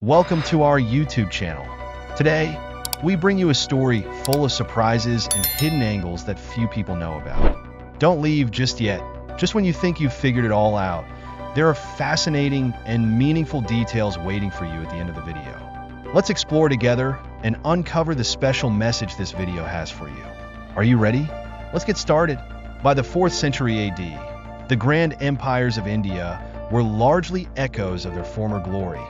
Welcome to our YouTube channel. Today, we bring you a story full of surprises and hidden angles that few people know about. Don't leave just yet. Just when you think you've figured it all out, there are fascinating and meaningful details waiting for you at the end of the video. Let's explore together and uncover the special message this video has for you. Are you ready? Let's get started. By the 4th century AD, the grand empires of India were largely echoes of their former glory,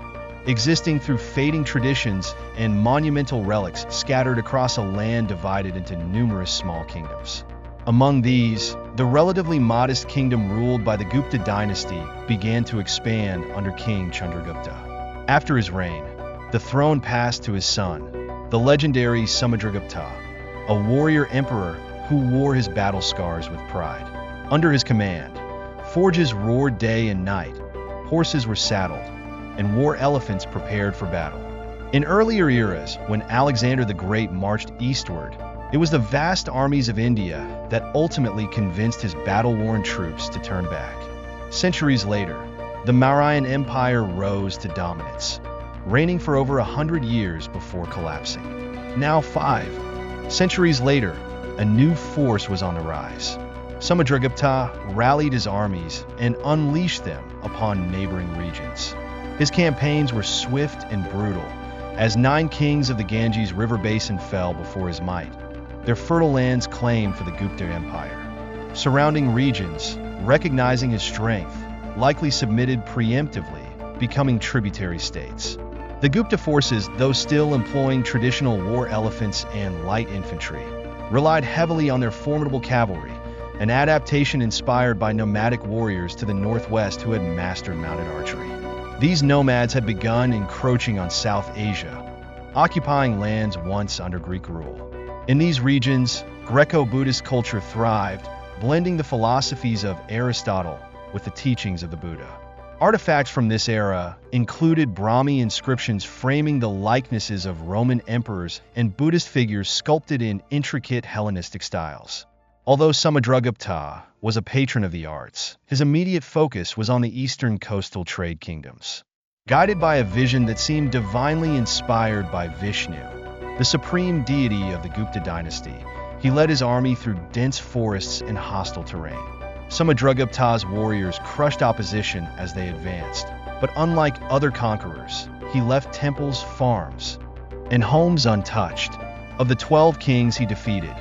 existing through fading traditions and monumental relics scattered across a land divided into numerous small kingdoms. Among these, the relatively modest kingdom ruled by the Gupta dynasty began to expand under King Chandragupta. After his reign, the throne passed to his son, the legendary Samudragupta, a warrior emperor who wore his battle scars with pride. Under his command, forges roared day and night, horses were saddled, and war elephants prepared for battle. In earlier eras, when Alexander the Great marched eastward, it was the vast armies of India that ultimately convinced his battle-worn troops to turn back. Centuries later, the Mauryan Empire rose to dominance, reigning for over 100 years before collapsing. Now 5 centuries later, a new force was on the rise. Samudragupta rallied his armies and unleashed them upon neighboring regions. His campaigns were swift and brutal, as 9 kings of the Ganges River basin fell before his might, their fertile lands claimed for the Gupta Empire. Surrounding regions, recognizing his strength, likely submitted preemptively, becoming tributary states. The Gupta forces, though still employing traditional war elephants and light infantry, relied heavily on their formidable cavalry, an adaptation inspired by nomadic warriors to the northwest who had mastered mounted archery. These nomads had begun encroaching on South Asia, occupying lands once under Greek rule. In these regions, Greco-Buddhist culture thrived, blending the philosophies of Aristotle with the teachings of the Buddha. Artifacts from this era included Brahmi inscriptions framing the likenesses of Roman emperors and Buddhist figures sculpted in intricate Hellenistic styles. Although Samudragupta was a patron of the arts, his immediate focus was on the eastern coastal trade kingdoms. Guided by a vision that seemed divinely inspired by Vishnu, the supreme deity of the Gupta dynasty, he led his army through dense forests and hostile terrain. Samudragupta's warriors crushed opposition as they advanced, but unlike other conquerors, he left temples, farms, and homes untouched. Of the 12 kings he defeated,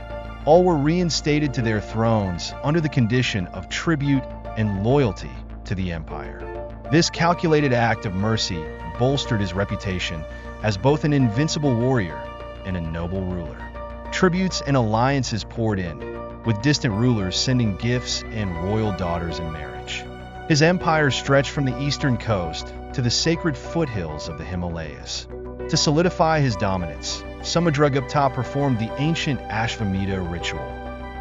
all were reinstated to their thrones under the condition of tribute and loyalty to the empire. This calculated act of mercy bolstered his reputation as both an invincible warrior and a noble ruler. Tributes and alliances poured in, with distant rulers sending gifts and royal daughters in marriage. His empire stretched from the eastern coast to the sacred foothills of the Himalayas. To solidify his dominance, Samudragupta performed the ancient Ashvamedha ritual.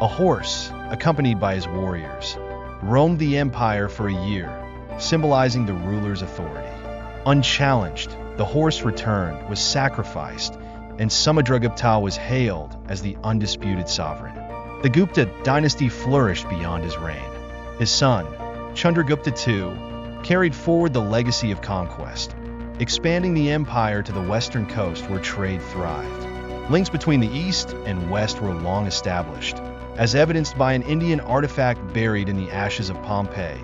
A horse, accompanied by his warriors, roamed the empire for a year, symbolizing the ruler's authority. Unchallenged, the horse returned, was sacrificed, and Samudragupta was hailed as the undisputed sovereign. The Gupta dynasty flourished beyond his reign. His son, Chandragupta II, carried forward the legacy of conquest, expanding the empire to the western coast where trade thrived. Links between the east and west were long established, as evidenced by an Indian artifact buried in the ashes of Pompeii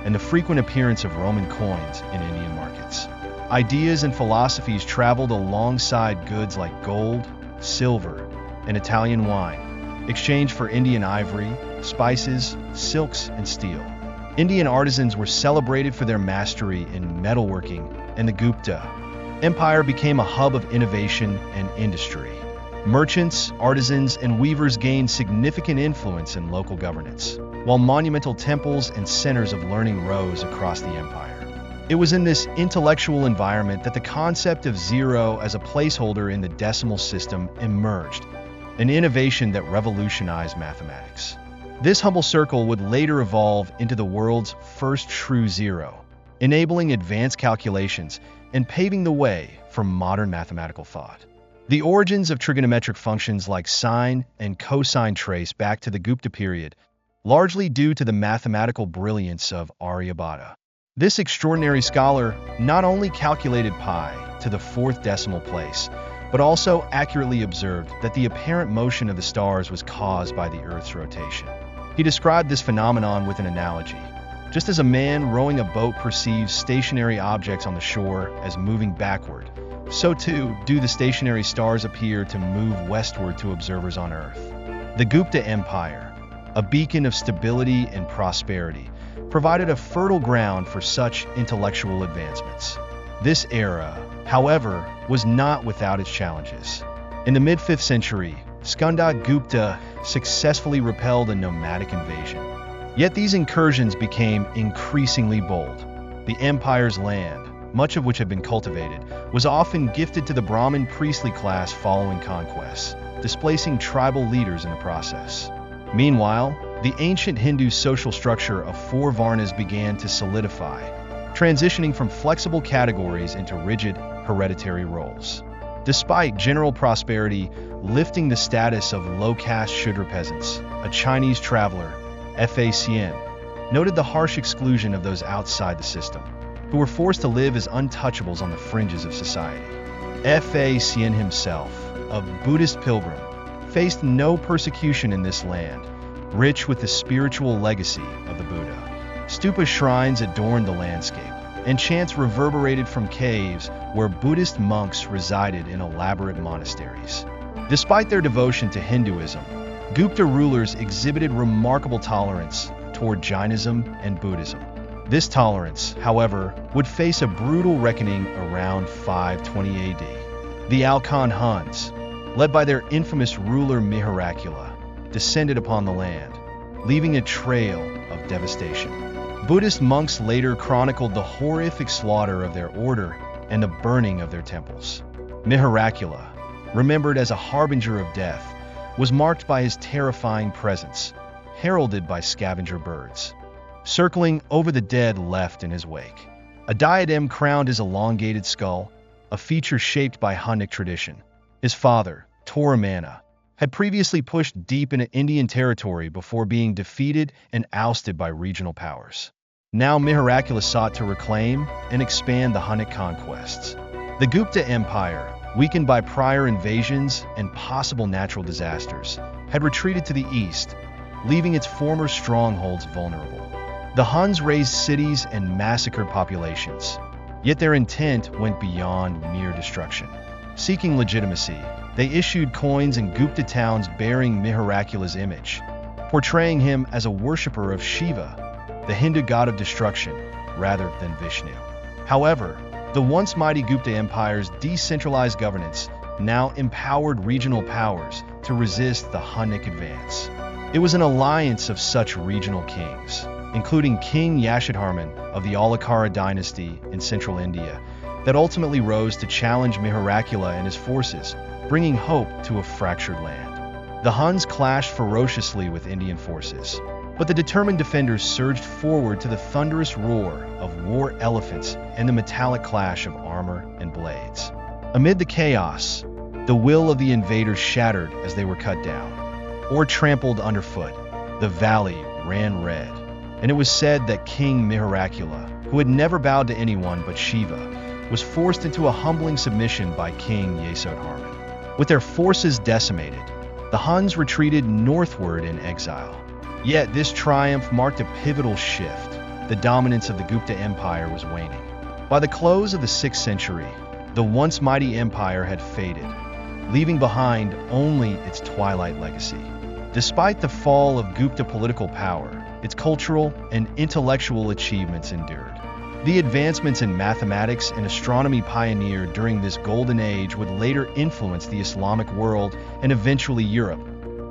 and the frequent appearance of Roman coins in Indian markets. Ideas and philosophies traveled alongside goods like gold, silver, and Italian wine, exchanged for Indian ivory, spices, silks, and steel. Indian artisans were celebrated for their mastery in metalworking, and the Gupta Empire became a hub of innovation and industry. Merchants, artisans, and weavers gained significant influence in local governance, while monumental temples and centers of learning rose across the empire. It was in this intellectual environment that the concept of zero as a placeholder in the decimal system emerged, an innovation that revolutionized mathematics. This humble circle would later evolve into the world's first true zero, enabling advanced calculations and paving the way for modern mathematical thought. The origins of trigonometric functions like sine and cosine trace back to the Gupta period, largely due to the mathematical brilliance of Aryabhata. This extraordinary scholar not only calculated pi to the fourth decimal place, but also accurately observed that the apparent motion of the stars was caused by the Earth's rotation. He described this phenomenon with an analogy. Just as a man rowing a boat perceives stationary objects on the shore as moving backward, so too do the stationary stars appear to move westward to observers on Earth. The Gupta Empire, a beacon of stability and prosperity, provided a fertile ground for such intellectual advancements. This era, however, was not without its challenges. In the mid-5th century, Skanda Gupta successfully repelled a nomadic invasion. Yet these incursions became increasingly bold. The empire's land, much of which had been cultivated, was often gifted to the Brahmin priestly class following conquests, displacing tribal leaders in the process. Meanwhile, the ancient Hindu social structure of four varnas began to solidify, transitioning from flexible categories into rigid, hereditary roles. Despite general prosperity lifting the status of low-caste Shudra peasants, a Chinese traveler, Fa Xian, noted the harsh exclusion of those outside the system, who were forced to live as untouchables on the fringes of society. Fa Xian himself, a Buddhist pilgrim, faced no persecution in this land, rich with the spiritual legacy of the Buddha. Stupa shrines adorned the landscape, and chants reverberated from caves where Buddhist monks resided in elaborate monasteries. Despite their devotion to Hinduism, Gupta rulers exhibited remarkable tolerance toward Jainism and Buddhism. This tolerance, however, would face a brutal reckoning around 520 AD. The Alkan Huns, led by their infamous ruler Mihirakula, descended upon the land, leaving a trail of devastation. Buddhist monks later chronicled the horrific slaughter of their order and the burning of their temples. Mihirakula, remembered as a harbinger of death, was marked by his terrifying presence, heralded by scavenger birds, circling over the dead left in his wake. A diadem crowned his elongated skull, a feature shaped by Hunnic tradition. His father, Toramana, had previously pushed deep into Indian territory before being defeated and ousted by regional powers. Now Mihirakula sought to reclaim and expand the Hunnic conquests. The Gupta Empire, weakened by prior invasions and possible natural disasters, had retreated to the east, leaving its former strongholds vulnerable. The Huns razed cities and massacred populations, yet their intent went beyond mere destruction. Seeking legitimacy, they issued coins in Gupta towns bearing Mihirakula's image, portraying him as a worshipper of Shiva, the Hindu god of destruction, rather than Vishnu. However, the once mighty Gupta Empire's decentralized governance now empowered regional powers to resist the Hunnic advance. It was an alliance of such regional kings, including King Yashodharman of the Alakara dynasty in central India, that ultimately rose to challenge Mihirakula and his forces, bringing hope to a fractured land. The Huns clashed ferociously with Indian forces, but the determined defenders surged forward to the thunderous roar of war elephants and the metallic clash of armor and blades. Amid the chaos, the will of the invaders shattered as they were cut down, or trampled underfoot. The valley ran red, and it was said that King Mihirakula, who had never bowed to anyone but Shiva, was forced into a humbling submission by King Yasodharman. With their forces decimated, the Huns retreated northward in exile. Yet this triumph marked a pivotal shift. The dominance of the Gupta Empire was waning. By the close of the 6th century, the once mighty empire had faded, leaving behind only its twilight legacy. Despite the fall of Gupta political power, its cultural and intellectual achievements endured. The advancements in mathematics and astronomy pioneered during this golden age would later influence the Islamic world and eventually Europe,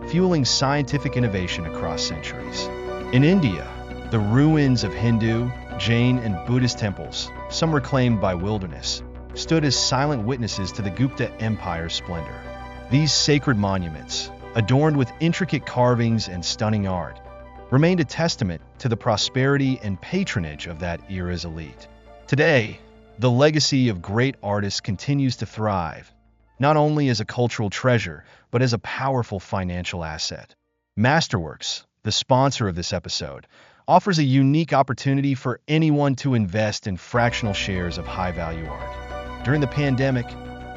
fueling scientific innovation across centuries. In India, the ruins of Hindu, Jain, and Buddhist temples, some reclaimed by wilderness, stood as silent witnesses to the Gupta Empire's splendor. These sacred monuments, adorned with intricate carvings and stunning art, remained a testament to the prosperity and patronage of that era's elite. Today, the legacy of great artists continues to thrive, not only as a cultural treasure, but as a powerful financial asset. Masterworks, the sponsor of this episode, offers a unique opportunity for anyone to invest in fractional shares of high-value art. During the pandemic,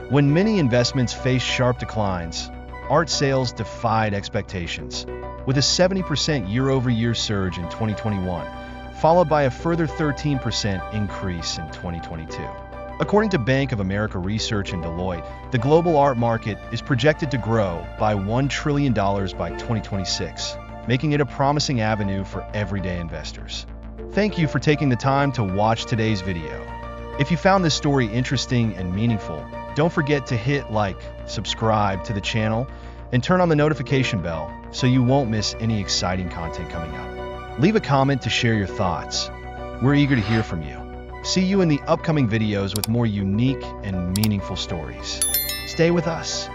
when many investments faced sharp declines, art sales defied expectations, with a 70% year-over-year surge in 2021, followed by a further 13% increase in 2022. According to Bank of America Research and Deloitte, the global art market is projected to grow by $1 trillion by 2026, making it a promising avenue for everyday investors. Thank you for taking the time to watch today's video. If you found this story interesting and meaningful, don't forget to hit like, subscribe to the channel, and turn on the notification bell so you won't miss any exciting content coming up. Leave a comment to share your thoughts. We're eager to hear from you. See you in the upcoming videos with more unique and meaningful stories. Stay with us.